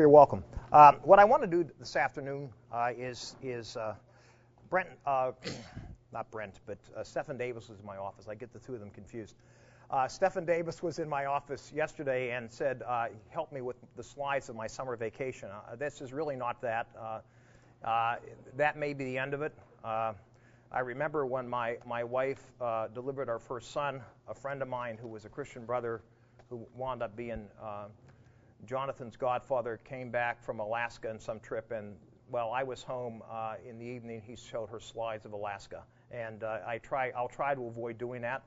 for your welcome. What I want to do this afternoon is Brent, not Brent, but Stephen Davis was in my office. I get the two of them confused. Stephen Davis was in my office yesterday and said, help me with the slides of my summer vacation. This is really not that. That may be the end of it. I remember when my wife delivered our first son, a friend of mine who was a Christian brother who wound up being Jonathan's godfather came back from Alaska on some trip, and while I was home in the evening, he showed her slides of Alaska. And I'll try to avoid doing that,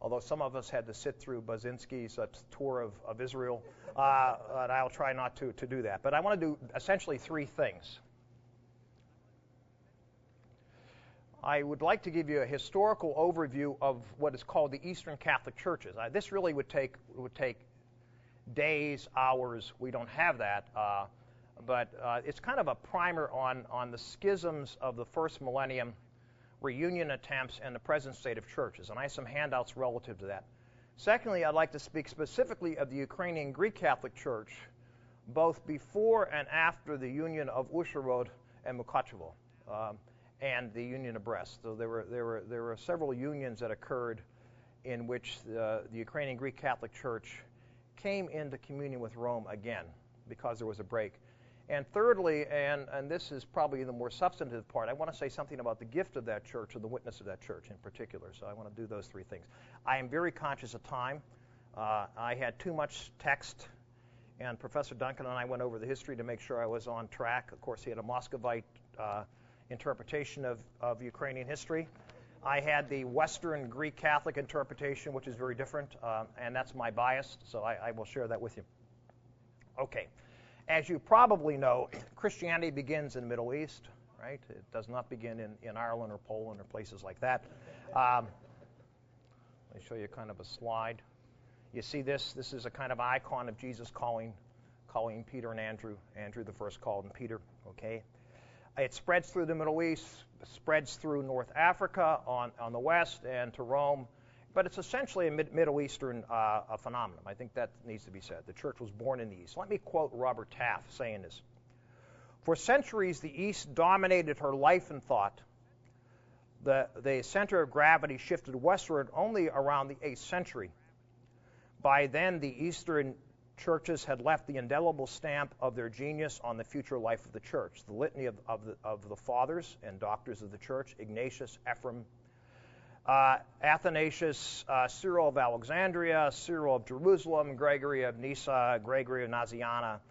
although some of us had to sit through Basinski's tour of Israel, and I'll try not to do that. But I want to do essentially three things. I would like to give you a historical overview of what is called the Eastern Catholic Churches. This really would take days, hours. We don't have that, but it's kind of a primer on the schisms of the first millennium, reunion attempts, and the present state of churches. And I have some handouts relative to that. Secondly, I'd like to speak specifically of the Ukrainian Greek Catholic Church, both before and after the union of Usharod and Mukachevo, and the union of Brest. So there were several unions that occurred in which the Ukrainian Greek Catholic Church came into communion with Rome again because there was a break. And thirdly, and this is probably the more substantive part, I want to say something about the gift of that church or the witness of that church in particular. So I want to do those three things. I am very conscious of time. I had too much text, and Professor Duncan and I went over the history to make sure I was on track. Of course, he had a Muscovite interpretation of Ukrainian history. I had the Western Greek Catholic interpretation, which is very different, and that's my bias, so I will share that with you. Okay. As you probably know, Christianity begins in the Middle East, right? It does not begin in Ireland or Poland or places like that. Let me show you kind of a slide. You see this? This is a kind of icon of Jesus calling Peter and Andrew. Andrew the first called him Peter, okay? It spreads through the Middle East, spreads through North Africa on the west and to Rome, but it's essentially a Middle Eastern phenomenon. I think that needs to be said. The church was born in the East. Let me quote Robert Taft saying this. For centuries, the East dominated her life and thought. The center of gravity shifted westward only around the 8th century. By then, the Eastern churches had left the indelible stamp of their genius on the future life of the church. The litany of the fathers and doctors of the church, Ignatius, Ephraim, Athanasius, Cyril of Alexandria, Cyril of Jerusalem, Gregory of Nyssa, Gregory of Nazianzus,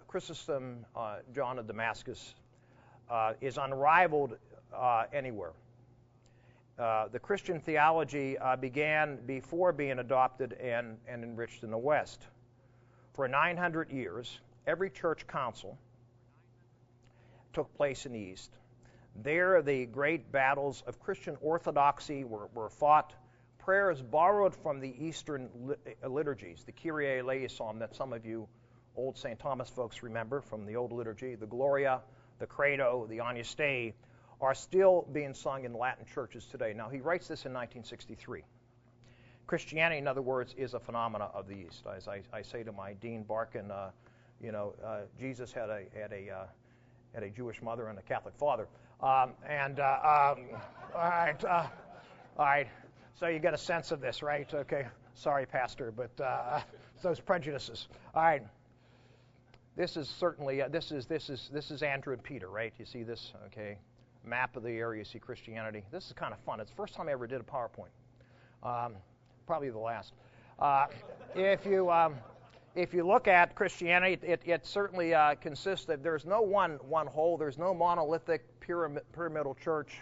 Chrysostom, John of Damascus, is unrivaled anywhere. The Christian theology began before being adopted and enriched in the West. For 900 years, every church council took place in the East. There, the great battles of Christian orthodoxy were fought. Prayers borrowed from the Eastern liturgies, the Kyrie eleison that some of you old St. Thomas folks remember from the old liturgy, the Gloria, the Credo, the Agnus Dei, are still being sung in Latin churches today. Now, he writes this in 1963. Christianity, in other words, is a phenomena of the East. As I say to my Dean Barkin, Jesus had a Jewish mother and a Catholic father. All right. So you get a sense of this, right? Okay. Sorry, Pastor, but those prejudices. All right. This is certainly this is Andrew and Peter, right? You see this? Okay. Map of the area, you see Christianity. This is kind of fun. It's the first time I ever did a PowerPoint. Probably the last. If you look at Christianity, it certainly consists of, there's no one whole, there's no monolithic pyramidal church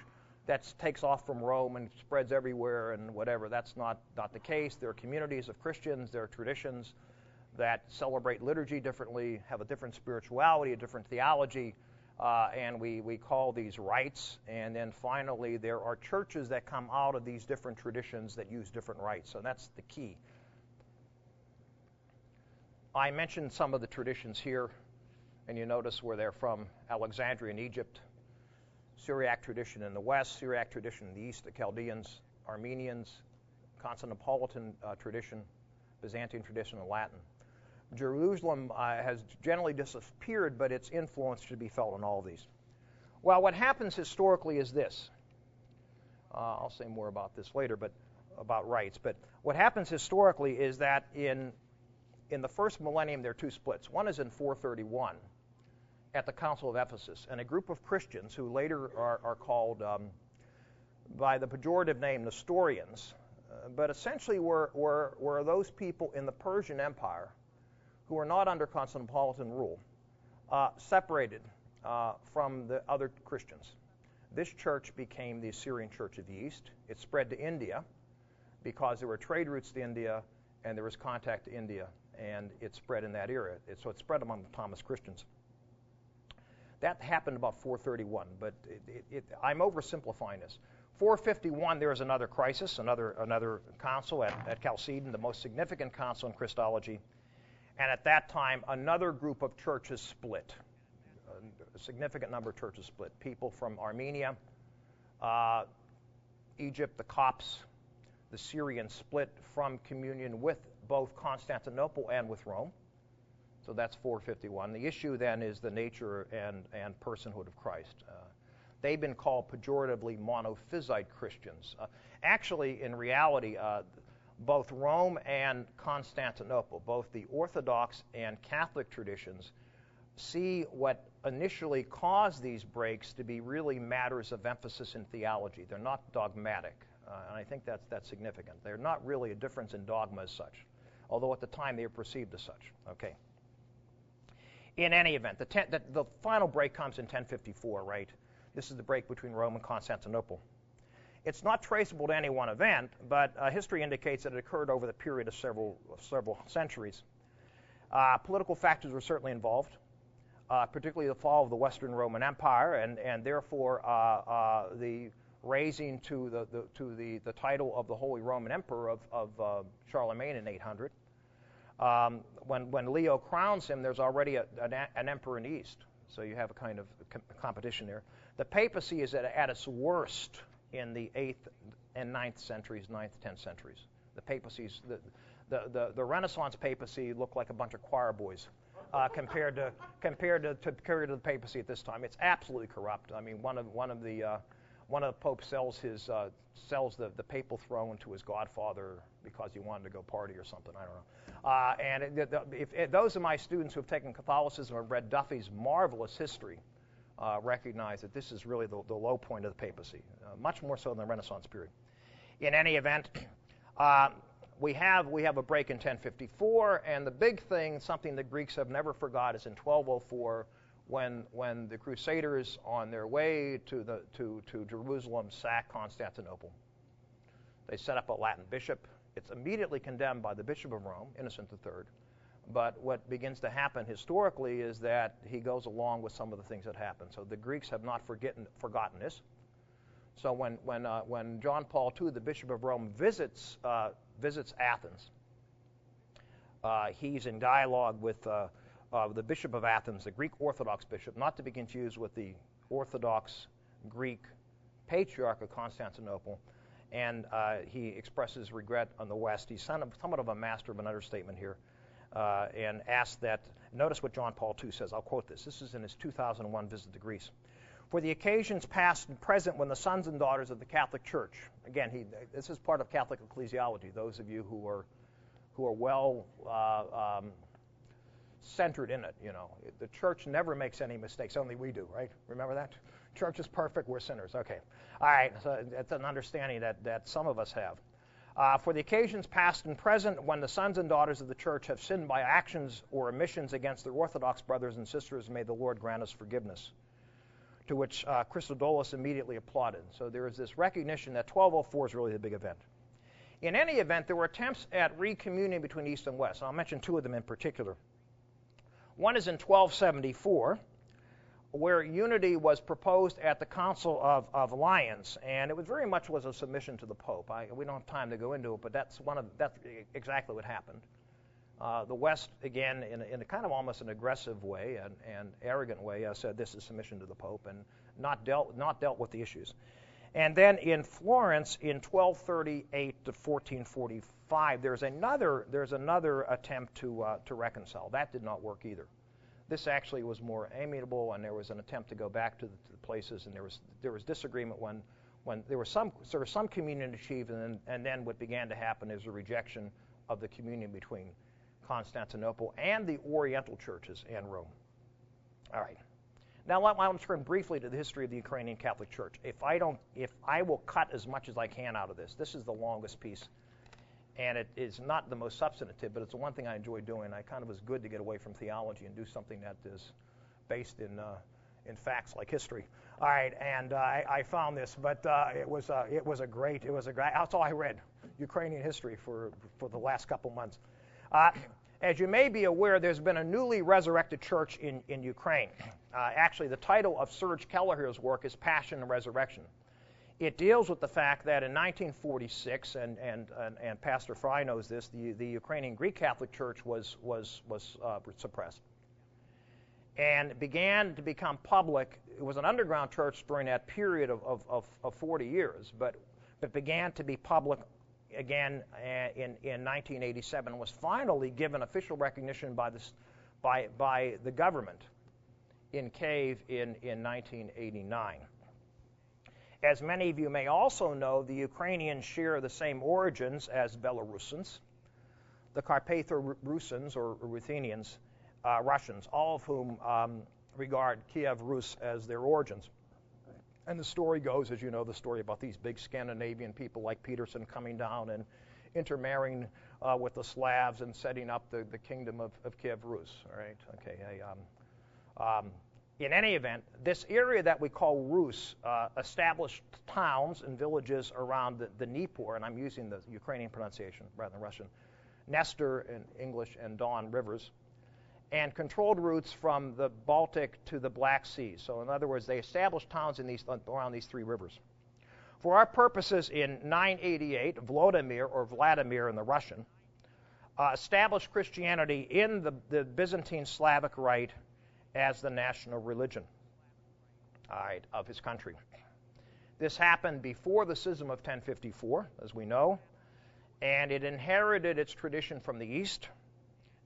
that takes off from Rome and spreads everywhere and whatever. That's not the case. There are communities of Christians, there are traditions that celebrate liturgy differently, have a different spirituality, a different theology, and we call these rites. And then finally, there are churches that come out of these different traditions that use different rites. So that's the key. I mentioned some of the traditions here, and you notice where they're from. Alexandria in Egypt, Syriac tradition in the west, Syriac tradition in the east, the Chaldeans, Armenians, Constantinopolitan tradition, Byzantine tradition, and Latin. Jerusalem has generally disappeared, but its influence should be felt on all of these. Well, what happens historically is this. I'll say more about this later, but about rites. But what happens historically is that in the first millennium, there are two splits. One is in 431 at the Council of Ephesus, and a group of Christians who later are called by the pejorative name Nestorians, but essentially were those people in the Persian Empire who were not under Constantinopolitan rule, separated from the other Christians. This church became the Assyrian Church of the East. It spread to India because there were trade routes to India and there was contact to India, and it spread in that era. So it spread among the Thomas Christians. That happened about 431, but I'm oversimplifying this. 451, there is another crisis, another council at Chalcedon, the most significant council in Christology. And at that time, another group of churches split. A significant number of churches split. People from Armenia, Egypt, the Copts, the Syrians split from communion with both Constantinople and with Rome. So that's 451. The issue then is the nature and personhood of Christ. They've been called pejoratively monophysite Christians. Actually, in reality, both Rome and Constantinople, both the Orthodox and Catholic traditions, see what initially caused these breaks to be really matters of emphasis in theology. They're not dogmatic, and I think that's significant. They're not really a difference in dogma as such, although at the time they were perceived as such. Okay. In any event, the final break comes in 1054, right? This is the break between Rome and Constantinople. It's not traceable to any one event, but history indicates that it occurred over the period of several centuries. Political factors were certainly involved, particularly the fall of the Western Roman Empire, and therefore the raising to the title of the Holy Roman Emperor of Charlemagne in 800. When Leo crowns him, there's already an emperor in the East, so you have a kind of competition there. The papacy is at its worst in the 8th and 9th centuries, 9th, 10th centuries. The papacies, the Renaissance papacy looked like a bunch of choir boys compared to the papacy at this time. It's absolutely corrupt. I mean, one of the popes sells the papal throne to his godfather because he wanted to go party or something. I don't know. If those of my students who have taken Catholicism or read Duffy's marvelous history recognize that this is really the low point of the papacy, much more so than the Renaissance period. In any event, we have a break in 1054, and the big thing, something the Greeks have never forgot, is in 1204 when the Crusaders, on their way to Jerusalem, sack Constantinople. They set up a Latin bishop. It's immediately condemned by the Bishop of Rome, Innocent III. But what begins to happen historically is that he goes along with some of the things that happen. So the Greeks have not forgotten this. So when John Paul II, the Bishop of Rome, visits Athens, he's in dialogue with the Bishop of Athens, the Greek Orthodox bishop, not to be confused with the Orthodox Greek Patriarch of Constantinople, and he expresses regret on the West. He's somewhat of a master of an understatement here, and asks that, notice what John Paul II says, I'll quote this. This is in his 2001 visit to Greece. For the occasions past and present when the sons and daughters of the Catholic Church, again, this is part of Catholic ecclesiology, those of you who are well centered in it, you know. The church never makes any mistakes, only we do, right? Remember that? Church is perfect, we're sinners. Okay. All right, so that's an understanding that some of us have. For the occasions past and present when the sons and daughters of the church have sinned by actions or omissions against their Orthodox brothers and sisters, may the Lord grant us forgiveness. To which Christodoulos immediately applauded. So there is this recognition that 1204 is really the big event. In any event, there were attempts at recommunion between East and West. I'll mention two of them in particular. One is in 1274, where unity was proposed at the Council of Lyons, and it was very much a submission to the Pope. We don't have time to go into it, but that's exactly what happened. The West, again, in a kind of almost an aggressive way and arrogant way, said this is submission to the Pope, and not dealt with the issues. And then in Florence in 1238 to 1445, there's another attempt to reconcile. That did not work either. This actually was more amiable, and there was an attempt to go back to the places, and there was disagreement when there was some communion achieved, and then what began to happen is a rejection of the communion between Constantinople and the Oriental churches and Rome. All right. Now I want to turn briefly to the history of the Ukrainian Catholic Church. If I will cut as much as I can out of this. This is the longest piece. And it is not the most substantive, but it's the one thing I enjoy doing. I kind of was good to get away from theology and do something that is based in facts like history. All right, and I found this, but it was a great. That's all I read, Ukrainian history for the last couple months. As you may be aware, there's been a newly resurrected church in Ukraine. Actually, the title of Serge Kelleher's work is Passion and Resurrection. It deals with the fact that in 1946, and Pastor Fry knows this, the Ukrainian Greek Catholic Church was suppressed and began to become public. It was an underground church during that period of 40 years, but began to be public again in 1987, and was finally given official recognition by the government in Kyiv in 1989. As many of you may also know, the Ukrainians share the same origins as Belarusians, the Carpatho-Russians or Ruthenians, Russians, all of whom regard Kiev Rus as their origins. And the story goes, as you know, the story about these big Scandinavian people like Peterson coming down and intermarrying with the Slavs and setting up the kingdom of Kiev Rus. All right, okay. In any event, this area that we call Rus established towns and villages around the Dnieper, and I'm using the Ukrainian pronunciation rather than Russian, Nestor in English and Don rivers, and controlled routes from the Baltic to the Black Sea. So in other words, they established towns around these three rivers. For our purposes, in 988, Vladimir in the Russian, established Christianity in the Byzantine Slavic Rite as the national religion of his country. This happened before the Schism of 1054, as we know, and it inherited its tradition from the East.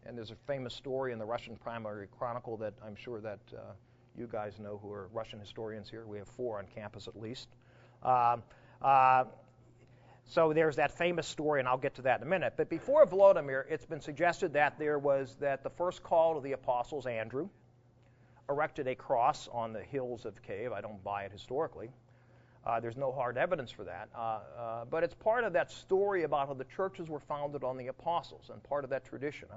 And there's a famous story in the Russian Primary Chronicle that I'm sure that you guys know who are Russian historians here. We have 4 on campus at least. So there's that famous story, and I'll get to that in a minute. But before Vladimir, it's been suggested that the first call to the apostles, Andrew, erected a cross on the hills of Kyiv. I don't buy it historically. There's no hard evidence for that. But it's part of that story about how the churches were founded on the apostles and part of that tradition.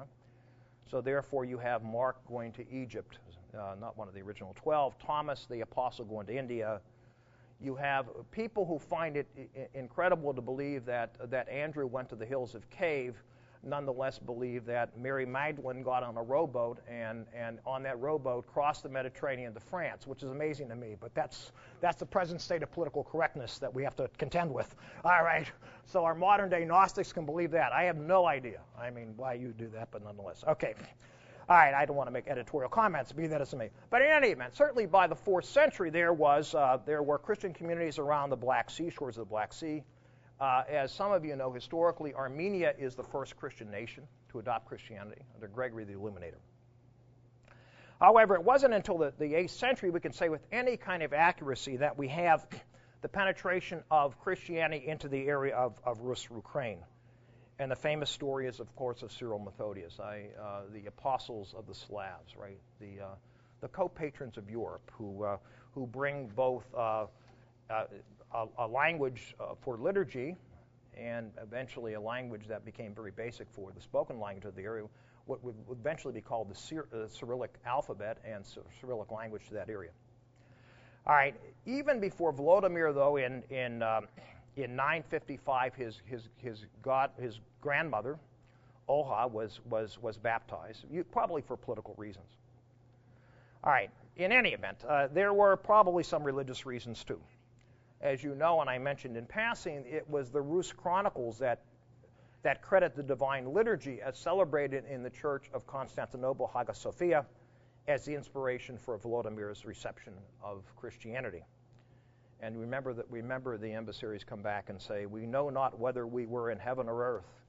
So therefore you have Mark going to Egypt, not one of the original 12, Thomas the apostle going to India. You have people who find it incredible to believe that Andrew went to the hills of Kyiv, nonetheless believe that Mary Magdalene got on a rowboat and on that rowboat crossed the Mediterranean to France, which is amazing to me, but that's the present state of political correctness that we have to contend with. All right, so our modern day Gnostics can believe that. I have no idea, why you do that, but nonetheless. Okay, all right, I don't want to make editorial comments, be that as it may. But in any event, certainly by the 4th century there were Christian communities around the Black Sea, shores of the Black Sea. As some of you know, historically, Armenia is the first Christian nation to adopt Christianity under Gregory the Illuminator. However, it wasn't until the 8th century we can say with any kind of accuracy that we have the penetration of Christianity into the area of Rus, Ukraine. And the famous story is, of course, of Cyril Methodius, the apostles of the Slavs, right? The co-patrons of Europe who bring both a language for liturgy, and eventually a language that became very basic for the spoken language of the area, what would eventually be called the Cyrillic alphabet and Cyrillic language to that area. All right, even before Vladimir, though, in 955, his grandmother, Olha, was baptized, probably for political reasons. All right, in any event, there were probably some religious reasons too. As you know, and I mentioned in passing, it was the Rus Chronicles that credit the Divine Liturgy as celebrated in the Church of Constantinople, Hagia Sophia, as the inspiration for Vladimir's reception of Christianity. And remember the emissaries come back and say, "We know not whether we were in heaven or earth."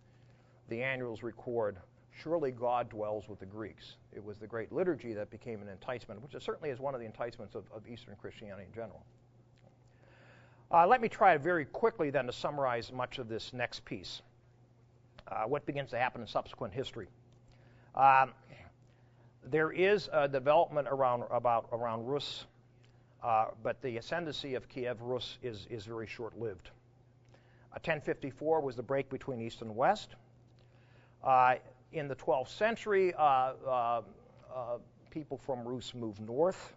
The annuals record, "Surely God dwells with the Greeks." It was the great liturgy that became an enticement, which certainly is one of the enticements of Eastern Christianity in general. Let me try very quickly then to summarize much of this next piece. What begins to happen in subsequent history. There is a development around Rus, but the ascendancy of Kiev Rus is very short-lived. 1054 was the break between East and West. In the 12th century, people from Rus moved north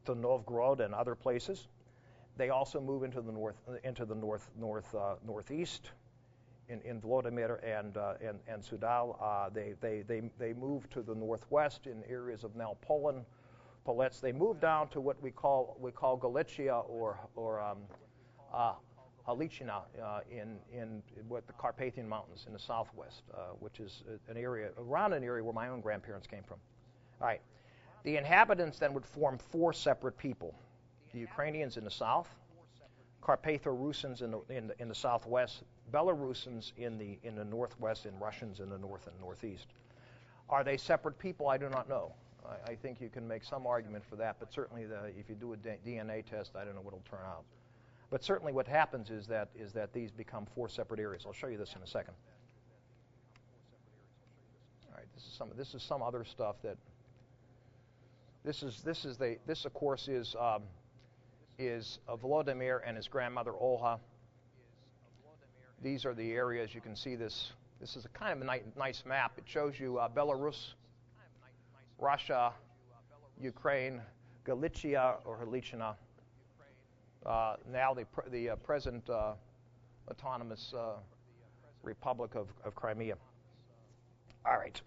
to Novgorod and other places. They also move into the northeast. In Vladimir and Sudal, they moved to the northwest in areas of now Poland, Polets. They moved down to what we call Galicia or Halicina in what the Carpathian Mountains in the southwest, which is an area where my own grandparents came from. All right, the inhabitants then would form four separate people: the Ukrainians in the south, Carpatho-Rusins in the southwest, Belarusians in the northwest, and Russians in the north and northeast. Are they separate people? I do not know. I think you can make some argument for that, but certainly if you do a DNA test, I don't know what it'll turn out. But certainly what happens is that these become four separate areas. I'll show you this in a second. All right, this is some other stuff that this of course is Volodymyr and his grandmother Olha. These are the areas. You can see this. This is a kind of a nice map. It shows you Belarus, Russia, Ukraine, Galicia or Halicina, now the present autonomous Republic of Crimea. All right.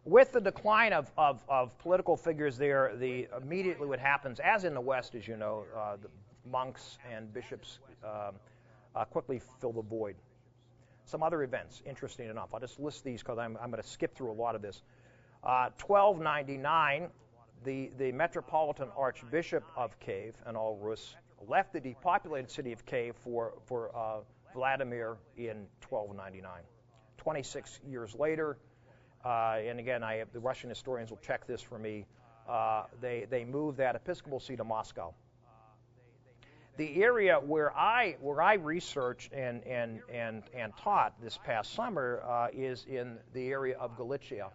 With the decline of political figures there, immediately what happens, as in the West, as you know, the monks and bishops quickly fill the void. Some other events, interesting enough. I'll just list these because I'm going to skip through a lot of this. 1299, the Metropolitan Archbishop of Kiev and all Rus left the depopulated city of Kiev for Vladimir in 1299. 26 years later, and again, the Russian historians will check this for me, they moved that episcopal see to Moscow. The area where I researched and taught this past summer is in the area of Galicia,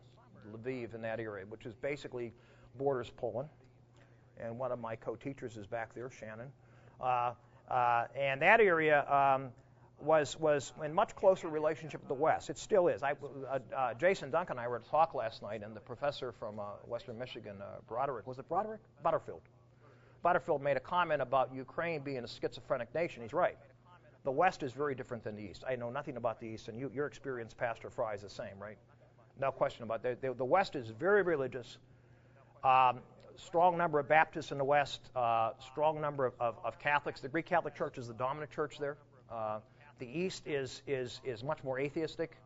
Lviv, in that area, which is basically borders Poland. And one of my co-teachers is back there, Shannon. And that area was in much closer relationship with the West. It still is. Jason Duncan and I were at a talk last night, and the professor from Western Michigan, Broderick, was it Broderick? Butterfield made a comment about Ukraine being a schizophrenic nation. He's right. The West is very different than the East. I know nothing about the East, and your experience, Pastor Fry, is the same, right? No question about that. The West is very religious. Strong number of Baptists in the West. Strong number of Catholics. The Greek Catholic Church is the dominant church there. The East is much more atheistic.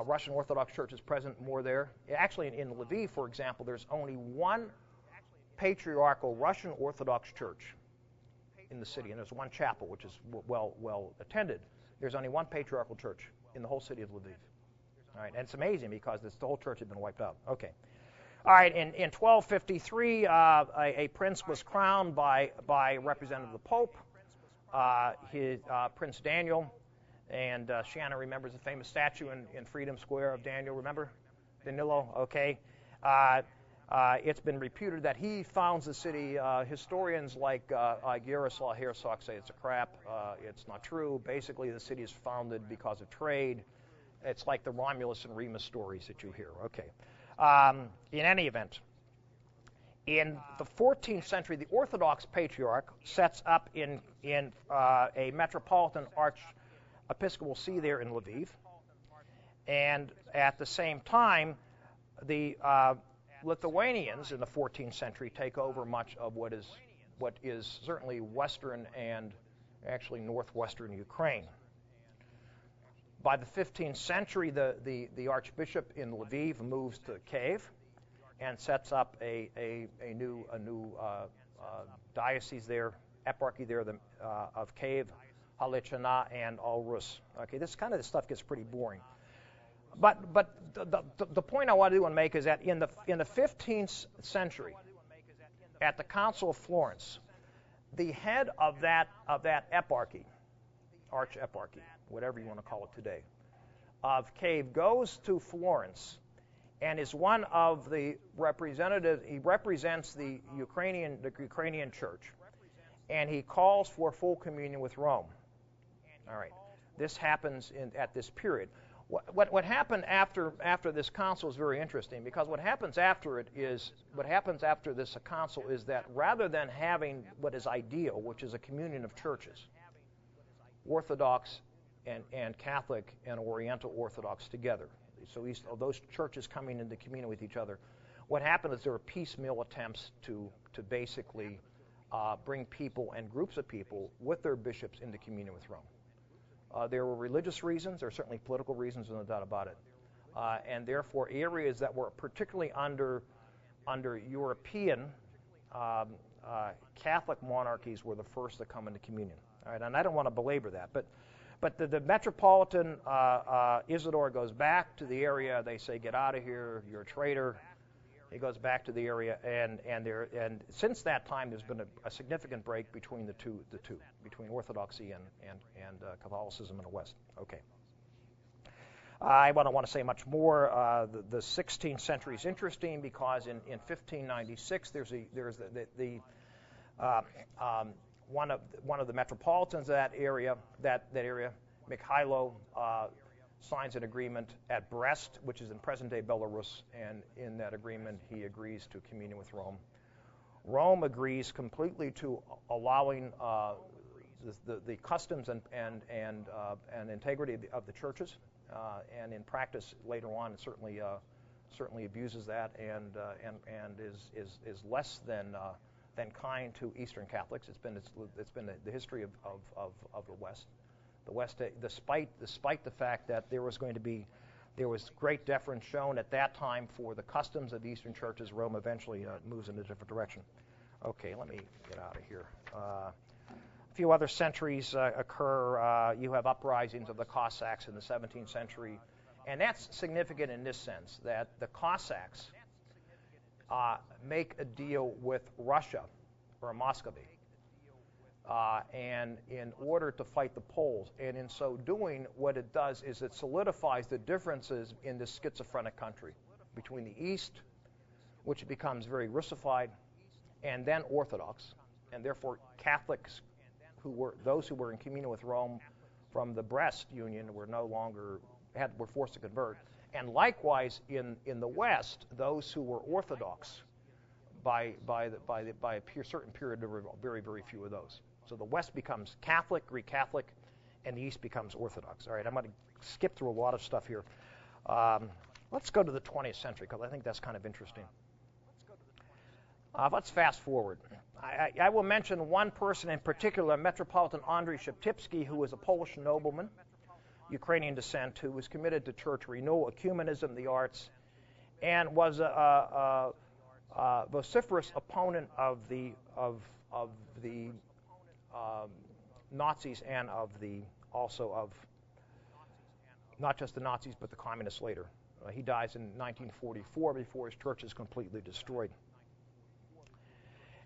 Russian Orthodox Church is present more there. Actually, in Lviv, for example, there's only one patriarchal Russian Orthodox Church in the city, and there's one chapel which is well attended. There's only one patriarchal church in the whole city of Lviv. All right, and it's amazing because the whole church had been wiped out. Okay. All right, in 1253, a prince was crowned by representative of the Pope, Prince Daniel, and Shannon remembers the famous statue in Freedom Square of Daniel, remember? Danilo, okay. It's been reputed that he founds the city. Historians like Yaroslav Herzog say it's a crap. It's not true. Basically, the city is founded because of trade. It's like the Romulus and Remus stories that you hear. Okay. In any event, in the 14th century, the Orthodox Patriarch sets up in a metropolitan archiepiscopal see there in Lviv, and at the same time, the Lithuanians in the 14th century take over much of what is certainly western and actually northwestern Ukraine. By the 15th century, the archbishop in Lviv moves to Kiev and sets up a new diocese there eparchy there of Kiev, Halichina, and Al Rus. Okay, this kind of stuff gets pretty boring. But the point I want to make is that in the 15th century, at the Council of Florence, the head of that eparchy, arch-eparchy, whatever you want to call it today, of Kiev goes to Florence and is one of the representatives. He represents the Ukrainian church, and he calls for full communion with Rome. All right, this happens at this period. What happened after this council is very interesting, because what happens after this council is that rather than having what is ideal, which is a communion of churches, Orthodox and Catholic and Oriental Orthodox together, so those churches coming into communion with each other, what happened is there were piecemeal attempts to basically bring people and groups of people with their bishops into communion with Rome. There were religious reasons. There were certainly political reasons, no doubt about it. And therefore, areas that were particularly under European Catholic monarchies were the first to come into communion. All right, and I don't want to belabor that, but the Metropolitan Isidore goes back to the area. They say, "Get out of here! You're a traitor." He goes back to the area, and since that time, there's been a significant break between the two, between Orthodoxy and Catholicism in the West. Okay. I don't want to say much more. The 16th century is interesting because in 1596, there's one of the metropolitans of that area, Mikhailo, signs an agreement at Brest, which is in present-day Belarus, and in that agreement he agrees to communion with Rome. Rome agrees completely to allowing the customs and integrity of the churches, and in practice later on certainly abuses that and is less than kind to Eastern Catholics. It's been the history of the West. The West, despite the fact that there was great deference shown at that time for the customs of the Eastern churches, Rome eventually moves in a different direction. Okay, let me get out of here. A few other centuries occur. You have uprisings of the Cossacks in the 17th century, and that's significant in this sense, that the Cossacks make a deal with Russia or Muscovy. And in order to fight the Poles, and in so doing, what it does is it solidifies the differences in this schizophrenic country between the East, which becomes very Russified, and then Orthodox, and therefore Catholics, those who were in communion with Rome from the Brest Union, were were forced to convert, and likewise in the West, those who were Orthodox by a certain period, there were very, very few of those. So the West becomes Catholic, Greek Catholic, and the East becomes Orthodox. All right, I'm going to skip through a lot of stuff here. Let's go to the 20th century, because I think that's kind of interesting. Let's fast forward. I will mention one person in particular, Metropolitan Andrei Sheptypsky, who was a Polish nobleman, Ukrainian descent, who was committed to church renewal, ecumenism, the arts, and was a vociferous opponent of the Nazis and also of not just the Nazis but the communists later. He dies in 1944 before his church is completely destroyed.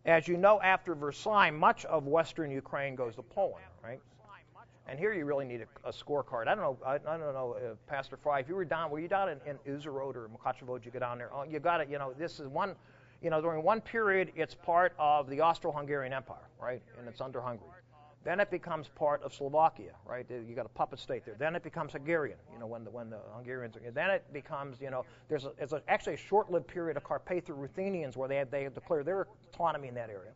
As you know, after Versailles, much of Western Ukraine goes to Poland, right? And here you really need a scorecard. I don't know, Pastor Fry, if you were you down in Uzhhorod or Mukachevo, you go down there. Oh, you got it. This is one. During one period, it's part of the Austro-Hungarian Empire, right? And it's under Hungary. Then it becomes part of Slovakia, right? You got a puppet state there. Then it becomes Hungarian, when the Hungarians. Then it becomes, there's actually a short-lived period of Carpatho-Ruthenians where they declare their autonomy in that area.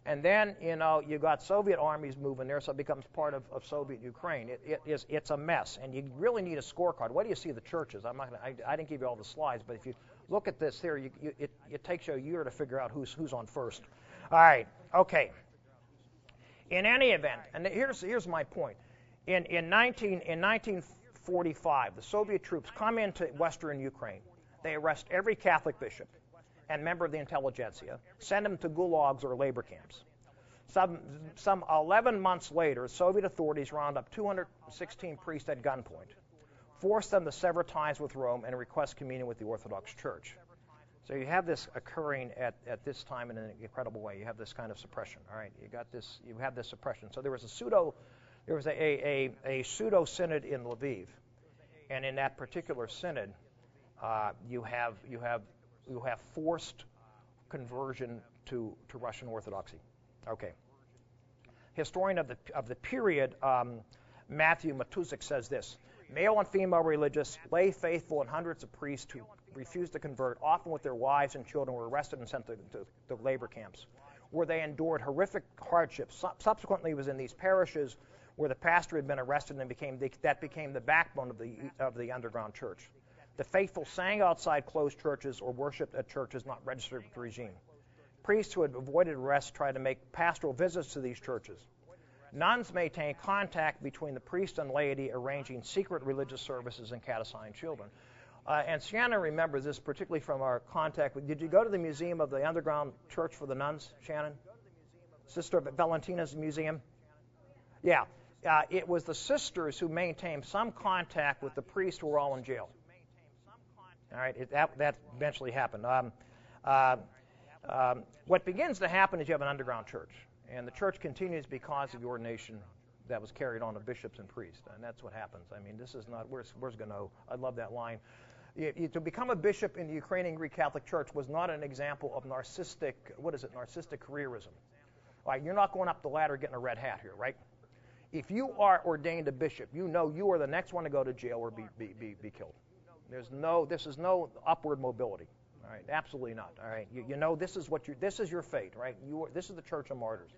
And then, you got Soviet armies moving there, so it becomes part of Soviet Ukraine. It's a mess, and you really need a scorecard. What do you see the churches? I didn't give you all the slides, but if you look at this here, it takes you a year to figure out who's on first. All right, okay. In any event, and here's my point. In 1945, the Soviet troops come into Western Ukraine. They arrest every Catholic bishop and member of the intelligentsia, send them to gulags or labor camps. Some 11 months later, Soviet authorities round up 216 priests at gunpoint, forced them to sever ties with Rome, and request communion with the Orthodox Church. So you have this occurring at this time in an incredible way. You have this kind of suppression. All right, you have this suppression. So there was a pseudo synod in Lviv, and in that particular synod, you have forced conversion to Russian Orthodoxy. Okay. Historian of the period, Matthew Matuzik, says this: male and female religious, lay faithful, and hundreds of priests who refused to convert, often with their wives and children, were arrested and sent to labor camps, where they endured horrific hardships. Subsequently, it was in these parishes where the pastor had been arrested, and that became the backbone of the underground church. The faithful sang outside closed churches or worshipped at churches not registered with the regime. Priests who had avoided arrest tried to make pastoral visits to these churches. Nuns maintained contact between the priest and laity, arranging secret religious services and catechizing children. And Shannon remembers this particularly from our contact. Did you go to the Museum of the Underground Church for the Nuns, Shannon? Sister Valentina's museum? Yeah. It was the sisters who maintained some contact with the priests who were all in jail. All right, that eventually happened. What begins to happen is you have an underground church, and the church continues because of the ordination that was carried on of bishops and priests, and that's what happens. I mean, this is not, where's Gano? I love that line. To become a bishop in the Ukrainian Greek Catholic Church was not an example of narcissistic careerism. Like, you're not going up the ladder getting a red hat here, right? If you are ordained a bishop, you know you are the next one to go to jail or be killed. This is no upward mobility. All right, absolutely not. All right, you know this is your fate, right? This is the Church of Martyrs.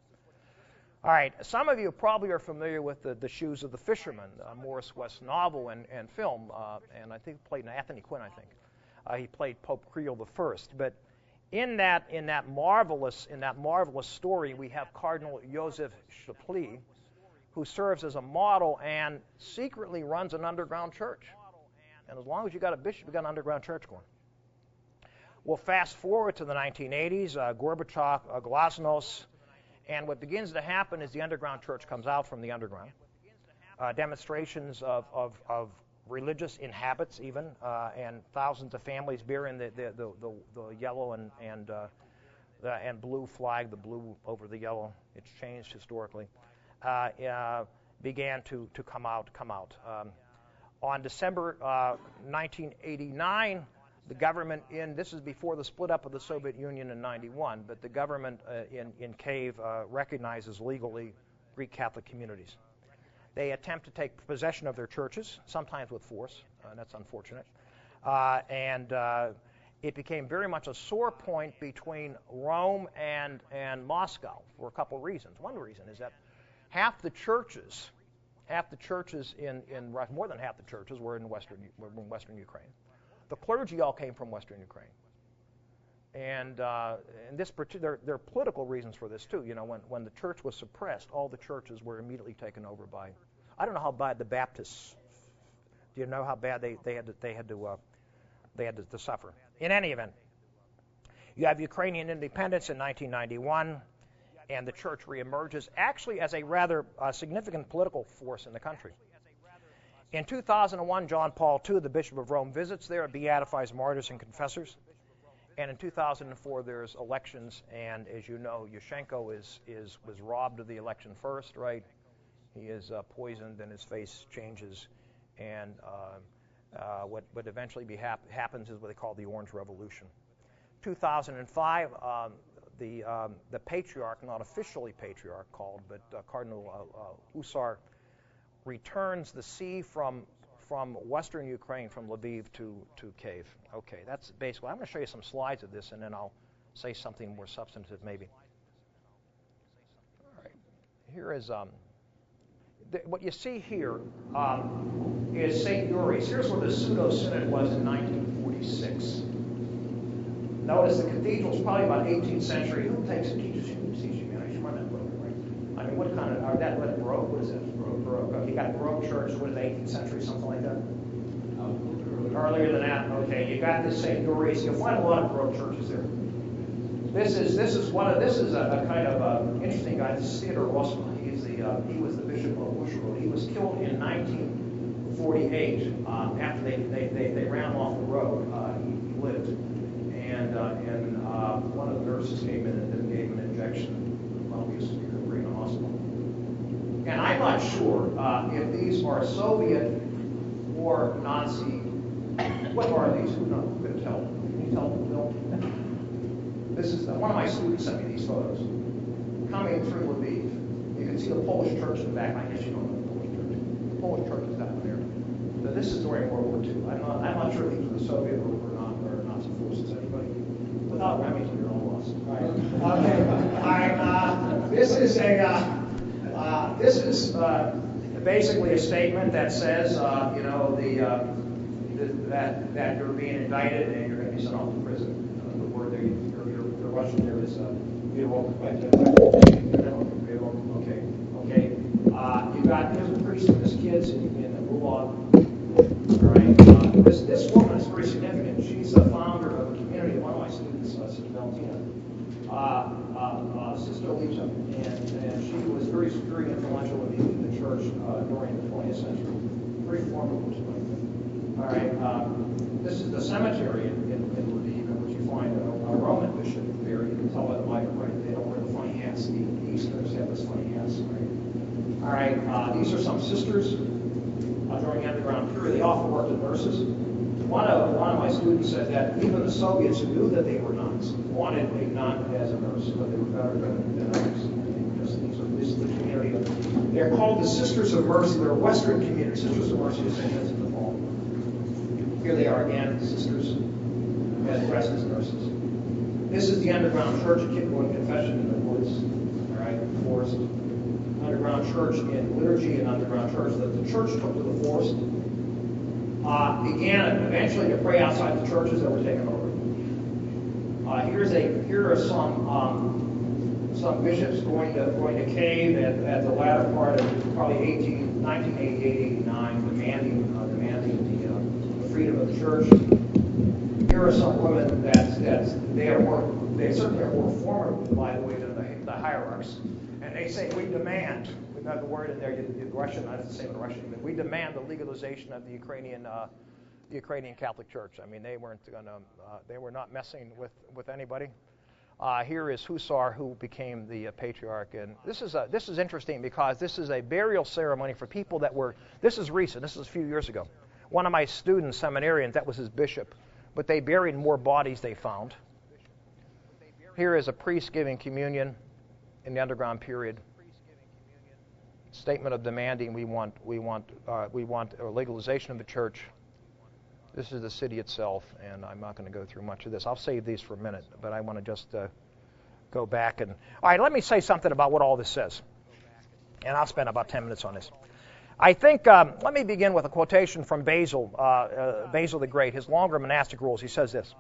All right, some of you probably are familiar with the Shoes of the Fisherman, Morris West novel and film, and I think he played Anthony Quinn. I think he played Pope Creel I. But in that marvelous story, we have Cardinal Joseph Chapuis, who serves as a model and secretly runs an underground church. And as long as you got a bishop, you got an underground church going. We'll fast forward to the 1980s, Gorbachev, Glasnost, and what begins to happen is the underground church comes out from the underground. Demonstrations of religious inhabits even, and thousands of families bearing the yellow and blue flag, the blue over the yellow. It's changed historically. Began to come out. On December 1989, the government this is before the split up of the Soviet Union in 91, but the government in Kyiv recognizes legally Greek Catholic communities. They attempt to take possession of their churches, sometimes with force, and that's unfortunate. And it became very much a sore point between Rome and Moscow for a couple of reasons. One reason is that half the churches in Russia, more than half the churches were in Western Ukraine. The clergy all came from Western Ukraine. And this particular, there are political reasons for this too. You know, when the church was suppressed, all the churches were immediately taken over by. I don't know how bad the Baptists. Do you know how bad they had to suffer? In any event, you have Ukrainian independence in 1991, and the church reemerges actually as a rather significant political force in the country. In 2001, John Paul II, the Bishop of Rome, visits there and beatifies martyrs and confessors. And in 2004, there's elections, and as you know, Yushchenko was robbed of the election first, right? He is poisoned, and his face changes, and what eventually happens is what they call the Orange Revolution. 2005, the patriarch, not officially patriarch called, but Cardinal Hussar, returns the see from Western Ukraine, from Lviv to Kyiv. Okay, that's basically. I'm going to show you some slides of this, and then I'll say something more substantive, maybe. All right, here is what you see here is St. Yuri's. Here's where the pseudo-synod was in 1946. Notice the cathedral's probably about 18th century. Who takes and teaches you? Man, I should run that book, right? I mean, what kind of, are that what, Baroque? What is that? Baroque. Okay, you got a Baroque church, what is it, 18th century, something like that? Earlier than that. Okay, you got this St. Yuri's. You'll find a lot of Baroque churches there. This is a kind of interesting guy. This is Theodore Rossmann. He was the bishop of Ushro. He was killed in 1948 after they ran him off the road. He lived, and one of the nurses came in and gave him an injection while he was recuperating in the hospital. And I'm not sure if these are Soviet or Nazi. What are these? Who could tell? Can you tell, Bill? This is one of my students sent me these photos. Coming through would be, you can see the Polish church in the back. I guess you don't know the Polish church. The Polish church is that one there. So this is during World War II. I'm not sure if these were the Soviet or Nazi forces. Anybody? Without Remington, you're all lost. All right. Okay. All right. This is basically a statement that says, that you're being indicted and you're going to be sent off to prison. The word there, the Russian there is okay. You got there's a priest and his kids in the Gulag. All right. This woman is very significant. She's the founder of a community. One of my students, Sister Valentina, Sister Lisa, and she was very influential in the church during the 20th century. Very formidable. All right. This is the cemetery in Lviv, in which you find a Roman bishop buried. You can tell by the mitre, right? They don't wear the funny hats. The Easterners have those funny hats, right? All right. These are some sisters during the underground period. They often worked as nurses. One of my students said that even the Soviets who knew that they were nuns wanted a nun as a nurse, but they were better than others. This is the community. They're called the Sisters of Mercy. They're a Western community. Sisters of Mercy is St. Vincent de Paul. Here they are again, sisters, as dressed as nurses. This is the underground church, a kid going to confession in the woods, all right, the forest. Underground church in liturgy and underground church. The church took to the forest. Began eventually to pray outside the churches that were taken over. Here are some bishops going to cave at the latter part of probably 1988, 89, demanding the freedom of the church. Here are some women they certainly are more formidable, by the way, than the hierarchs. And they say, we demand, we've got the word in there, the Russian, I have to say it in Russian, but we demand the legalization of the Ukrainian Catholic Church. I mean, they were not messing with anybody. Here is Husar, who became the patriarch, and this is interesting because this is a burial ceremony for people that were. This is recent. This is a few years ago. One of my students, seminarians, that was his bishop, but they buried more bodies they found. Here is a priest giving communion in the underground period. Statement of demanding we want a legalization of the church. This is the city itself, and I'm not going to go through much of this. I'll save these for a minute, but I want to just go back and... All right, let me say something about what all this says, and I'll spend about 10 minutes on this. I think, let me begin with a quotation from Basil the Great, his longer monastic rules. He says this: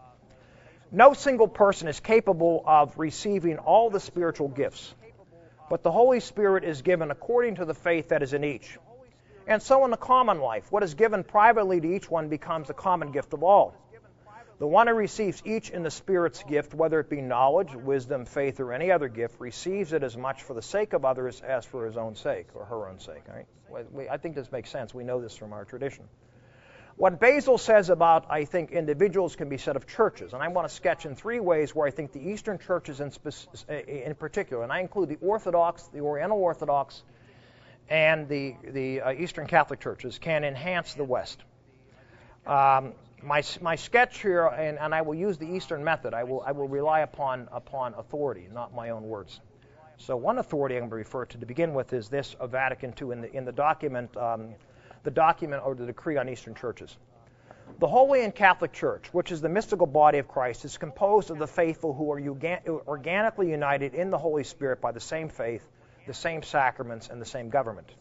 "No single person is capable of receiving all the spiritual gifts, but the Holy Spirit is given according to the faith that is in each. And so in the common life, what is given privately to each one becomes the common gift of all. The one who receives each in the Spirit's gift, whether it be knowledge, wisdom, faith, or any other gift, receives it as much for the sake of others as for his own sake, or her own sake." Right? I think this makes sense. We know this from our tradition. What Basil says about, I think, individuals can be said of churches, and I want to sketch in three ways where I think the Eastern churches in particular, and I include the Orthodox, the Oriental Orthodox, and the Eastern Catholic churches, can enhance the West. My sketch here, and I will use the Eastern method. I will rely upon authority, not my own words. So one authority I'm going to refer to begin with is this of Vatican II in the document or the decree on Eastern churches. The Holy and Catholic Church, which is the mystical body of Christ, is composed of the faithful who are organically united in the Holy Spirit by the same faith, the same sacraments, and the same government.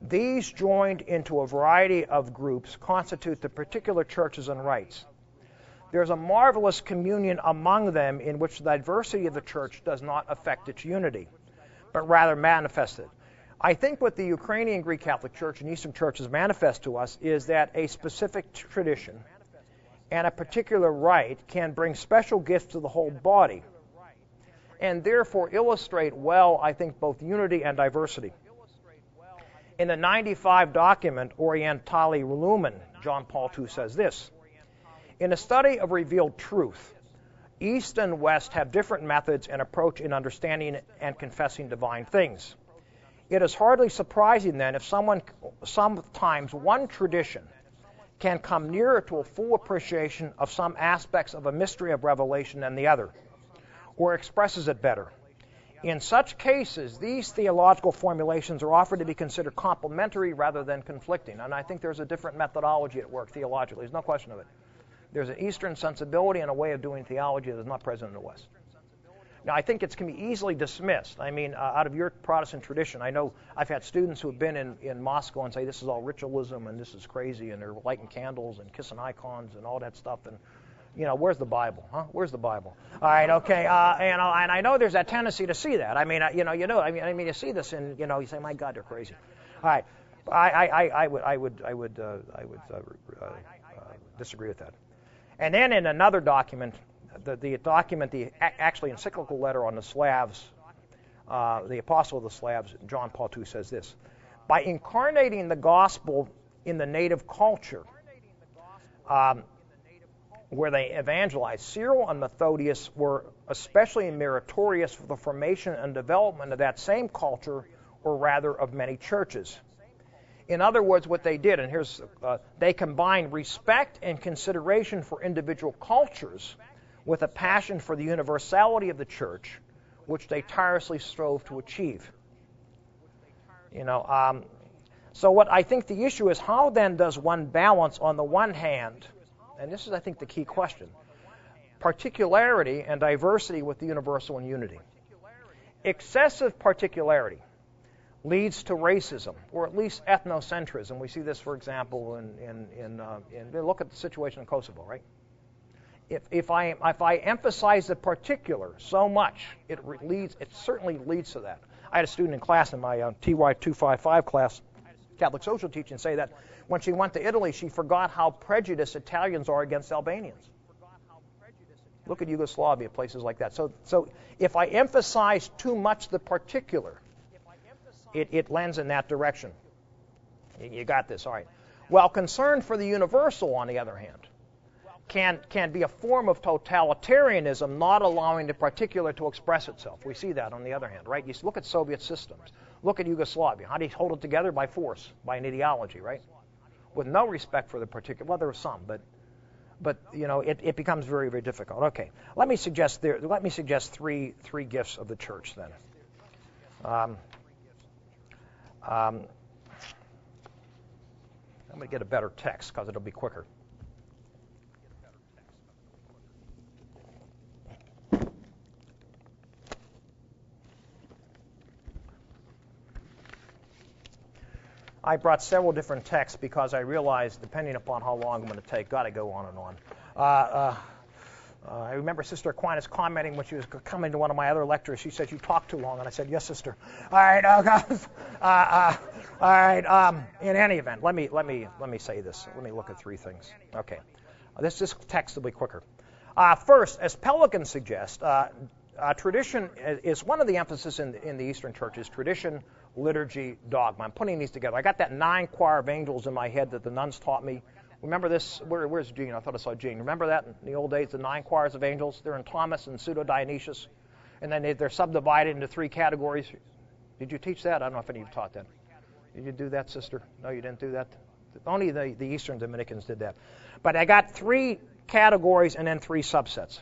These, joined into a variety of groups, constitute the particular churches and rites. There's a marvelous communion among them in which the diversity of the church does not affect its unity, but rather manifest it. I think what the Ukrainian Greek Catholic Church and Eastern churches manifest to us is that a specific tradition and a particular rite can bring special gifts to the whole body. and therefore illustrate well, I think, both unity and diversity. In the 95 document, Orientali Lumen, John Paul II says this: in a study of revealed truth, East and West have different methods and approach in understanding and confessing divine things. It is hardly surprising, then, if sometimes one tradition can come nearer to a full appreciation of some aspects of a mystery of revelation than the other, or expresses it better. In such cases, these theological formulations are offered to be considered complementary rather than conflicting. And I think there's a different methodology at work theologically. There's no question of it. There's an Eastern sensibility and a way of doing theology that is not present in the West. Now, I think it can be easily dismissed. I mean, out of your Protestant tradition, I know I've had students who have been in Moscow and say this is all ritualism and this is crazy and they're lighting candles and kissing icons and all that stuff. And, you know, where's the Bible? Huh? Where's the Bible? All right, okay. And I know there's that tendency to see that. I mean, you see this and, you say, my God, they're crazy. All right. I would disagree with that. And then in another document, the actually encyclical letter on the Slavs, the Apostle of the Slavs, John Paul II, says this: by incarnating the gospel in the native culture, where they evangelized, Cyril and Methodius were especially meritorious for the formation and development of that same culture, or rather of many churches. In other words, what they did, and here's, they combined respect and consideration for individual cultures with a passion for the universality of the church, which they tirelessly strove to achieve. So what I think the issue is, how then does one balance, on the one hand, and this is, I think, the key question, particularity and diversity with the universal and unity? Excessive particularity leads to racism, or at least ethnocentrism. We see this, for example, in look at the situation in Kosovo, right? If I emphasize the particular so much, it certainly leads to that. I had a student in class in my TY 255 class, Catholic social teaching, say that when she went to Italy, she forgot how prejudiced Italians are against Albanians. Look at Yugoslavia, places like that. So if I emphasize too much the particular, it lends in that direction. You got this, all right. Well, concern for the universal, on the other hand, can be a form of totalitarianism, not allowing the particular to express itself. We see that on the other hand, right? You look at Soviet systems. Look at Yugoslavia. How do you hold it together? By force, by an ideology, right? With no respect for the particular. Well, there were some, but it becomes very, very difficult. Okay, let me suggest three gifts of the church then. I'm going to get a better text because it'll be quicker. I brought several different texts because I realized, depending upon how long I'm going to take, got to go on and on. I remember Sister Aquinas commenting when she was coming to one of my other lectures. She said, "You talk too long," and I said, "Yes, Sister." All right, all right. In any event, let me say this. Let me look at three things. Okay, this text will be quicker. First, as Pelican suggests, tradition is one of the emphasis in the Eastern churches. Tradition, liturgy, dogma. I'm putting these together. I got that 9 choir of angels in my head that the nuns taught me. Remember this? Where's Gene? I thought I saw Gene. Remember that in the old days, the 9 choirs of angels? They're in Thomas and Pseudo-Dionysius. And then they're subdivided into 3 categories. Did you teach that? I don't know if any of you taught that. Did you do that, sister? No, you didn't do that? Only the Eastern Dominicans did that. But I got 3 categories and then 3 subsets.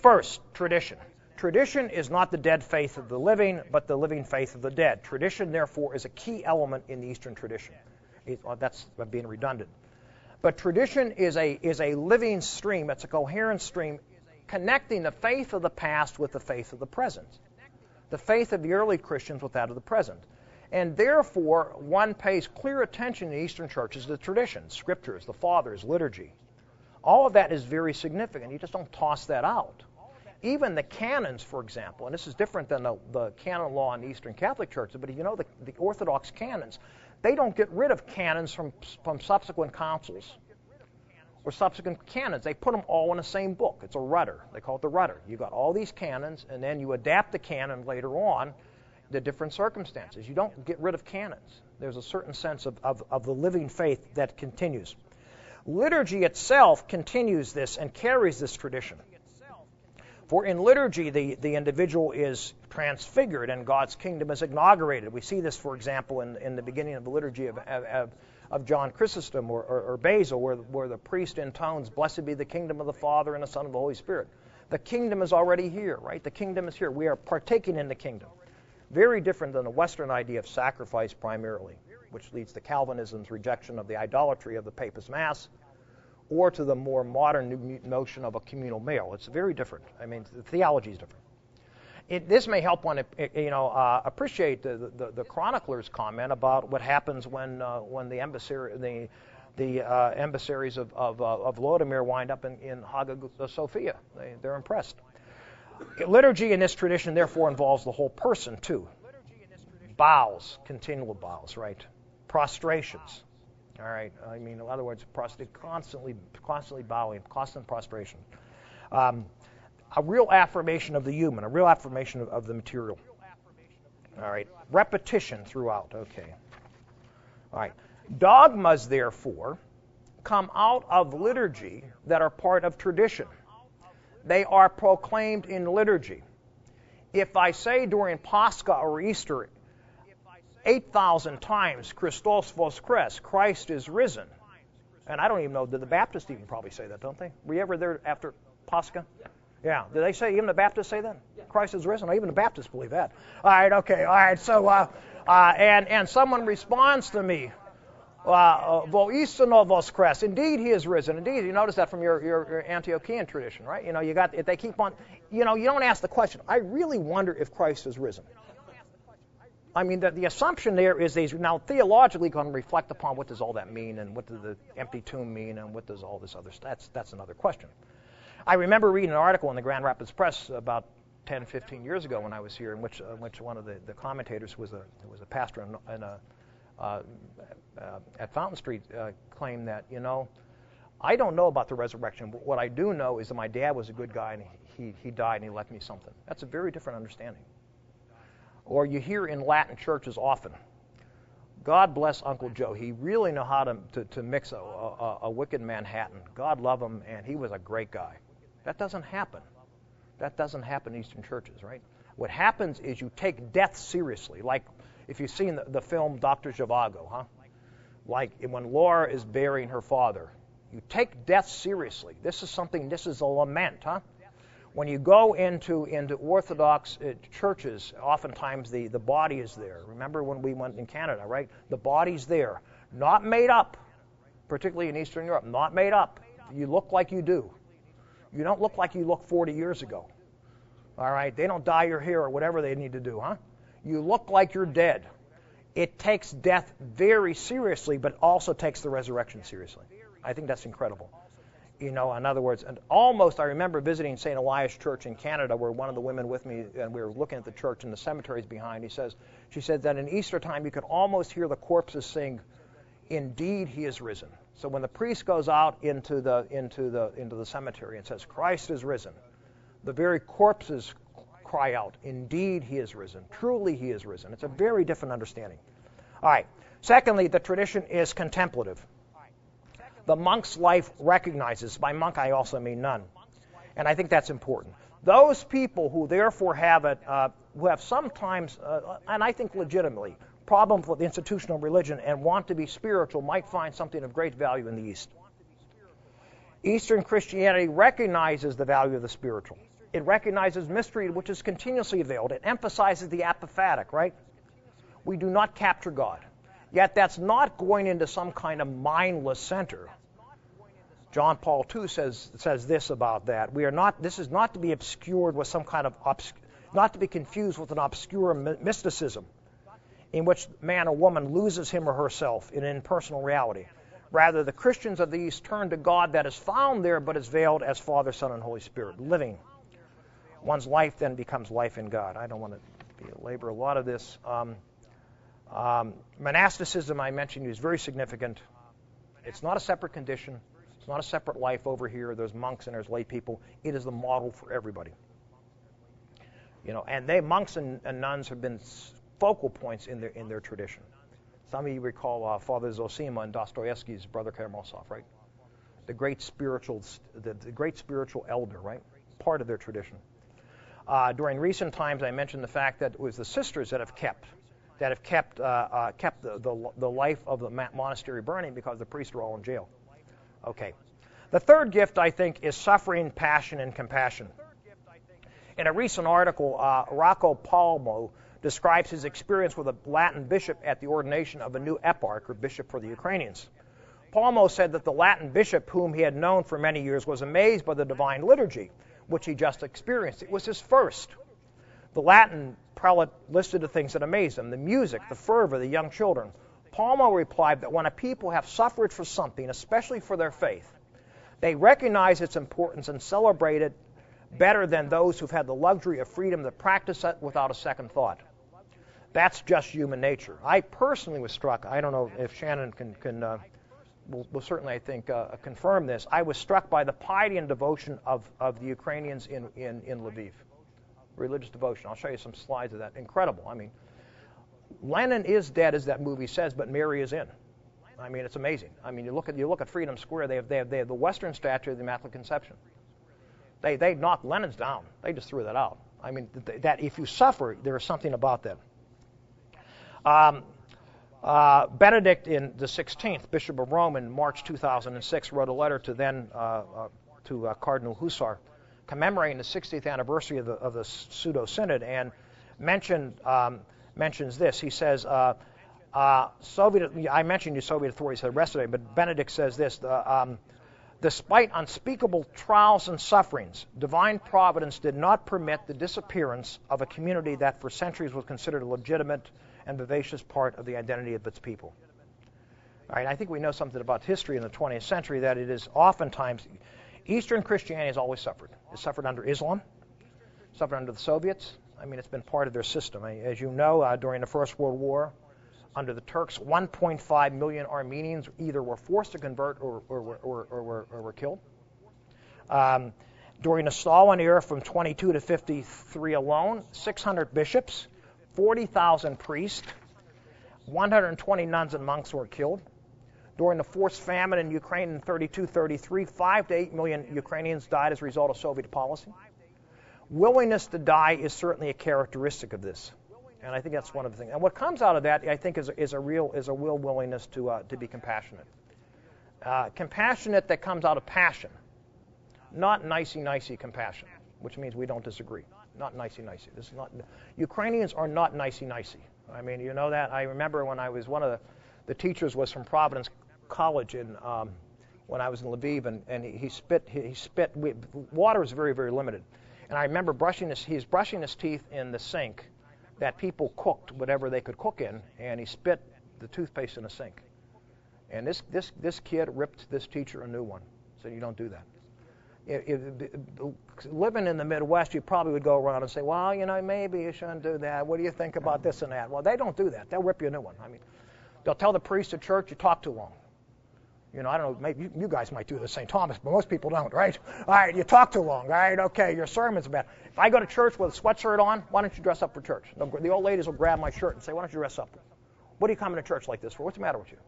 First, tradition. Tradition is not the dead faith of the living, but the living faith of the dead. Tradition, therefore, is a key element in the Eastern tradition. That's being redundant. But tradition is a living stream. It's a coherent stream connecting the faith of the past with the faith of the present. The faith of the early Christians with that of the present. And therefore, one pays clear attention in Eastern churches to tradition, scriptures, the fathers, liturgy. All of that is very significant. You just don't toss that out. Even the canons, for example, and this is different than the canon law in the Eastern Catholic Church, but the Orthodox canons, they don't get rid of canons from subsequent councils or subsequent canons. They put them all in the same book. It's a rudder. They call it the rudder. You got all these canons, and then you adapt the canon later on to different circumstances. You don't get rid of canons. There's a certain sense of the living faith that continues. Liturgy itself continues this and carries this tradition. For in liturgy, the individual is transfigured and God's kingdom is inaugurated. We see this, for example, in the beginning of the liturgy of John Chrysostom or Basil, where the priest intones, "Blessed be the kingdom of the Father and the Son and the Holy Spirit." The kingdom is already here, right? The kingdom is here. We are partaking in the kingdom. Very different than the Western idea of sacrifice primarily, which leads to Calvinism's rejection of the idolatry of the Papist Mass, or to the more modern notion of a communal meal. It's very different. I mean, the theology is different. This may help one, appreciate the chronicler's comment about what happens when the emissaries of Vladimir wind up in Hagia Sophia. They're impressed. Liturgy in this tradition, therefore, involves the whole person too. Bows, continual bows, right? Prostrations. All right. I mean, in other words, constantly bowing, constant prostration. A real affirmation of the human, a real affirmation of the material. All right. Repetition throughout. Okay. All right. Dogmas, therefore, come out of liturgy that are part of tradition. They are proclaimed in liturgy. If I say during Pascha or Easter 8,000 times, Christos voskres, Christ is risen. And I don't even know, did the Baptists even probably say that, don't they? Were you ever there after Pascha? Yeah. Did they say, even the Baptists say that? Christ is risen? Even the Baptists believe that. All right, okay, all right. So, and someone responds to me, Voistino voskres, indeed he is risen. Indeed, you notice that from your Antiochian tradition, right? You know, they keep on, you don't ask the question, I really wonder if Christ is risen. I mean, the assumption there is these now theologically going to reflect upon what does all that mean, and what does the empty tomb mean, and what does all this other stuff. That's another question. I remember reading an article in the Grand Rapids Press about 10, 15 years ago when I was here, in which one of the commentators was a pastor at Fountain Street claimed that, I don't know about the resurrection, but what I do know is that my dad was a good guy and he died and he left me something. That's a very different understanding. Or you hear in Latin churches often, God bless Uncle Joe. He really knew how to mix a wicked Manhattan. God love him, and he was a great guy. That doesn't happen. That doesn't happen in Eastern churches, right? What happens is you take death seriously. Like if you've seen the film Dr. Zhivago, huh? Like when Laura is burying her father. You take death seriously. This is a lament, huh? When you go into Orthodox churches, oftentimes the body is there. Remember when we went in Canada, right? The body's there. Not made up, particularly in Eastern Europe. Not made up. You look like you do. You don't look like you looked 40 years ago. All right? They don't dye your hair or whatever they need to do, huh? You look like you're dead. It takes death very seriously, but also takes the resurrection seriously. I think that's incredible. In other words, and almost I remember visiting St. Elias Church in Canada, where one of the women with me, and we were looking at the church and the cemeteries behind. She said that in Easter time you could almost hear the corpses sing, "Indeed, he is risen." So when the priest goes out into the cemetery and says, "Christ is risen," the very corpses cry out, "Indeed, he is risen. Truly, he is risen." It's a very different understanding. All right. Secondly, the tradition is contemplative. The monk's life recognizes, by monk I also mean nun, and I think that's important. Those people who therefore who have sometimes, and I think legitimately, problems with institutional religion and want to be spiritual might find something of great value in the East. Eastern Christianity recognizes the value of the spiritual. It recognizes mystery which is continuously veiled. It emphasizes the apophatic, right? We do not capture God. Yet that's not going into some kind of mindless center. John Paul II says this about that. This is not to be obscured with some kind of not to be confused with an obscure mysticism in which man or woman loses him or herself in impersonal reality. Rather, the Christians of the East turn to God that is found there but is veiled as Father, Son, and Holy Spirit, living. One's life then becomes life in God. I don't want to belabor a lot of this. Monasticism, I mentioned, is very significant. It's not a separate condition. It's not a separate life over here. There's monks and there's lay people. It is the model for everybody. And monks and nuns have been focal points in their tradition. Some of you recall Father Zosima and Dostoevsky's brother Karamazov, right? The great spiritual elder, right? Part of their tradition. During recent times, I mentioned the fact that it was the sisters that have kept the life of the monastery burning because the priests are all in jail. Okay. The third gift, I think, is suffering, passion, and compassion. In a recent article, Marko Ph.D. describes his experience with a Latin bishop at the ordination of a new eparch, or bishop for the Ukrainians. Ph.D. said that the Latin bishop, whom he had known for many years, was amazed by the divine liturgy, which he just experienced. It was his first. The Latin prelate listed the things that amazed him: the music, the fervor, the young children. Ph.D. replied that when a people have suffered for something, especially for their faith, they recognize its importance and celebrate it better than those who've had the luxury of freedom to practice it without a second thought. That's just human nature. I personally was struck. I don't know if Shannon will certainly, I think, confirm this. I was struck by the piety and devotion of the Ukrainians in Lviv. Religious devotion. I'll show you some slides of that. Incredible. I mean, Lenin is dead, as that movie says, but Mary is in. I mean, it's amazing. I mean, you look at Freedom Square. They have the Western statue of the Immaculate Conception. They knocked Lenin's down. They just threw that out. I mean, that if you suffer, there is something about that. Benedict in the 16th, Bishop of Rome, in March 2006, wrote a letter to Cardinal Hussar, commemorating the 60th anniversary of the Pseudo Synod, and mentions this. He says, I mentioned the Soviet authorities had arrested him, but Benedict says this: despite unspeakable trials and sufferings, divine providence did not permit the disappearance of a community that for centuries was considered a legitimate and vivacious part of the identity of its people. All right, I think we know something about history in the 20th century, that it is oftentimes, Eastern Christianity has always suffered. It suffered under Islam, suffered under the Soviets. I mean, it's been part of their system. As you know, during the First World War, under the Turks, 1.5 million Armenians either were forced to convert or were killed. During the Stalin era, from 22 to 53 alone, 600 bishops, 40,000 priests, 120 nuns and monks were killed. During the forced famine in Ukraine in 32-33, 5 to 8 million Ukrainians died as a result of Soviet policy. Willingness to die is certainly a characteristic of this. And I think that's one of the things. And what comes out of that, I think, is a real willingness to be compassionate. Compassionate that comes out of passion, not nicey compassion, which means we don't disagree. Not nicey. This is not. Ukrainians are not nicey. I mean, you know that. I remember when I was one of the teachers was from Providence College when I was in Lviv, and he spit. Water was very, very limited, and I remember he's brushing his teeth in the sink that people cooked whatever they could cook in, and he spit the toothpaste in the sink. And this kid ripped this teacher a new one. Said, "You don't do that." Living in the Midwest, you probably would go around and say, "Well, maybe you shouldn't do that. What do you think about this and that?" Well, they don't do that. They'll rip you a new one. I mean, they'll tell the priest at church, "You talk too long." I don't know, maybe you guys might do this at St. Thomas, but most people don't, right? All right, you talk too long, all right? Okay, your sermon's bad. If I go to church with a sweatshirt on, why don't you dress up for church? The old ladies will grab my shirt and say, "Why don't you dress up? What are you coming to church like this for? What's the matter with you?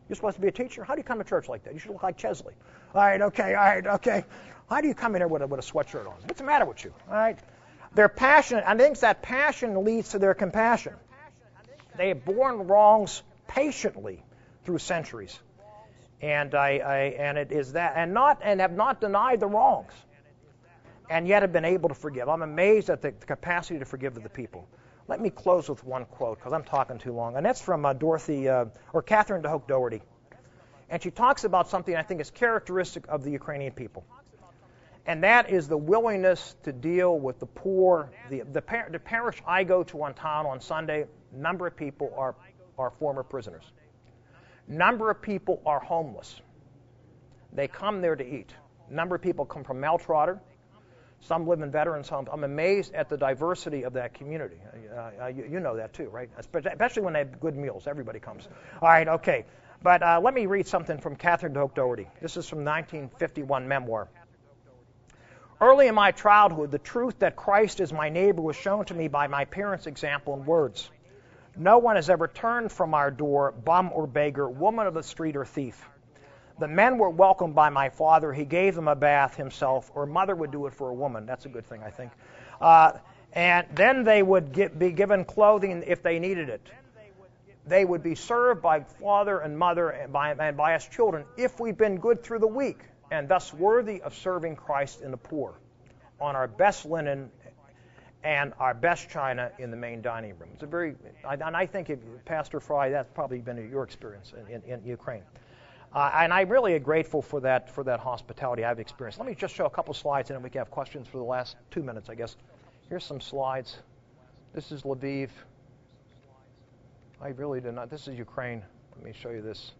You're supposed to be a teacher? How do you come to church like that? You should look like Chesley." All right, okay. How do you come in here with a sweatshirt on? What's the matter with you? All right. They're passionate. I think that passion leads to their compassion. They have borne wrongs patiently through centuries. And it is that, and have not denied the wrongs, and yet have been able to forgive. I'm amazed at the capacity to forgive of the people. Let me close with one quote, because I'm talking too long, and that's from Catherine de Hoek Doherty, and she talks about something I think is characteristic of the Ukrainian people, and that is the willingness to deal with the poor. The parish I go to on town on Sunday, number of people are former prisoners. Number of people are homeless. They come there to eat. Number of people come from Maltrotter. Some live in veterans' homes. I'm amazed at the diversity of that community. You know that too, right? Especially when they have good meals. Everybody comes. All right, okay. But let me read something from Catherine Doherty. This is from 1951 memoir. Early in my childhood, the truth that Christ is my neighbor was shown to me by my parents' example and words. No one has ever turned from our door, bum or beggar, woman of the street or thief. The men were welcomed by my father. He gave them a bath himself, or mother would do it for a woman. That's a good thing, I think. And then they would be given clothing if they needed it. They would be served by father and mother and by us children if we've been good through the week, and thus worthy of serving Christ in the poor, on our best linen and our best china in the main dining room. It's a very, and I think, Pastor Fry, that's probably been your experience in Ukraine. And I'm really grateful for that hospitality I've experienced. Let me just show a couple slides, and then we can have questions for the last 2 minutes, I guess. Here's some slides. This is Lviv. I really did not. This is Ukraine. Let me show you this.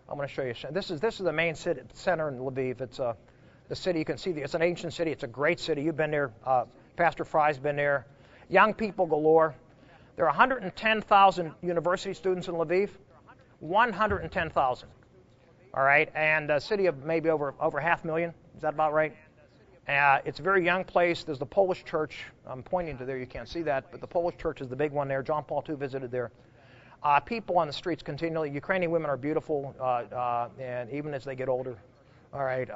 I'm going to show you. This is the main center in Lviv. It's the city. You can see it's an ancient city. It's a great city. You've been there. Pastor Fry's been there. Young people galore. There are 110,000 university students in Lviv. 110,000. All right, and a city of maybe over 500,000. Is that about right? It's a very young place. There's the Polish church. I'm pointing to there. You can't see that, but the Polish church is the big one there. John Paul II visited there. People on the streets continually. Ukrainian women are beautiful, and even as they get older. All right,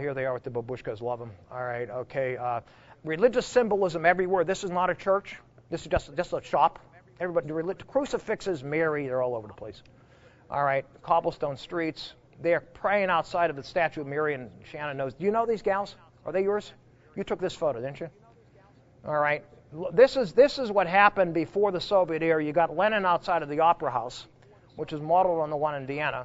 here they are with the babushkas. Love them. All right, okay. Religious symbolism everywhere. This is not a church. This is just a shop. Everybody, crucifixes, Mary, they're all over the place. All right, cobblestone streets. They're praying outside of the statue of Mary, and Shannon knows. Do you know these gals? Are they yours? You took this photo, didn't you? All right. This is what happened before the Soviet era. You got Lenin outside of the Opera House, which is modeled on the one in Vienna.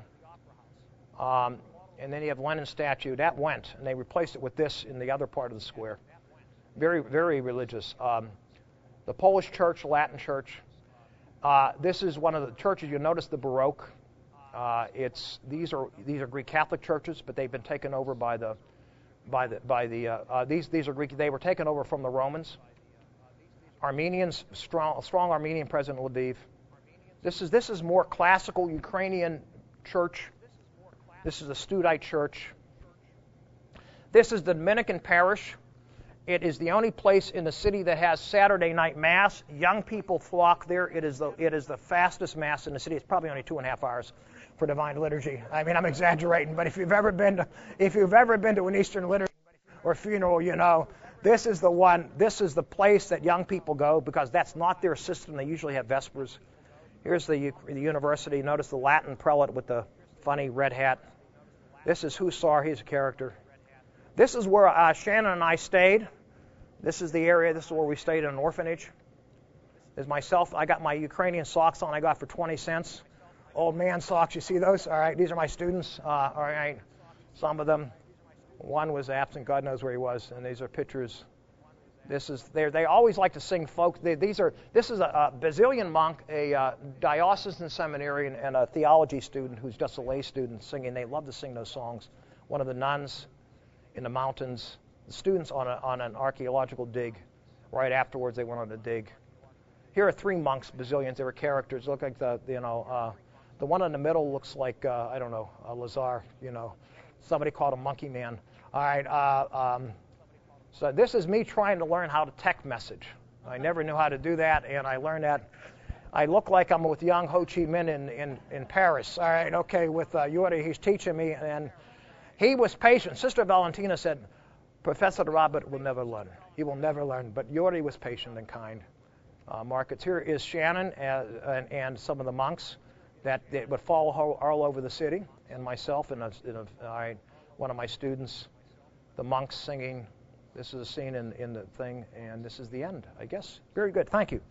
And then you have Lenin's statue. That went, and they replaced it with this in the other part of the square. Very, very religious. The Polish church, Latin church. This is one of the churches. You'll notice the Baroque. These are Greek Catholic churches, but they've been taken over these are Greek. They were taken over from the Romans. Armenians, strong Armenian presence in Lviv. This is more classical Ukrainian church. This is the Studite church. This is the Dominican parish. It is the only place in the city that has Saturday night mass. Young people flock there. It is the fastest mass in the city. It's probably only 2.5 hours for divine liturgy. I mean, I'm exaggerating, but if you've ever been to an Eastern liturgy or funeral, you know this is the one. This is the place that young people go because that's not their system. They usually have vespers. Here's the university. Notice the Latin prelate with the funny red hat. This is Hussar. He's a character. This is where Shannon and I stayed. This is the area. This is where we stayed in an orphanage. There's myself. I got my Ukrainian socks on. I got for 20 cents. Old man socks. You see those? All right. These are my students. All right. Some of them. One was absent. God knows where he was. And these are pictures. This is there. They always like to sing folk. This is a Basilian monk, a diocesan seminarian, and a theology student who's just a lay student singing. They love to sing those songs. One of the nuns in the mountains. The students on an archaeological dig. Right afterwards, they went on a dig. Here are 3 monks, Basilians. They were characters. Look like the one in the middle looks like I don't know, a Lazar. Somebody called a monkey man. All right. So this is me trying to learn how to tech message. I never knew how to do that, and I learned that. I look like I'm with young Ho Chi Minh in Paris. All right. Okay. With Yuri, he's teaching me, and he was patient. Sister Valentina said, Professor Robert will never learn. He will never learn. But Yuri was patient and kind. Markets. Here is Shannon and some of the monks that would follow all over the city, and myself and one of my students, the monks singing. This is a scene in the thing, and this is the end, I guess. Very good. Thank you.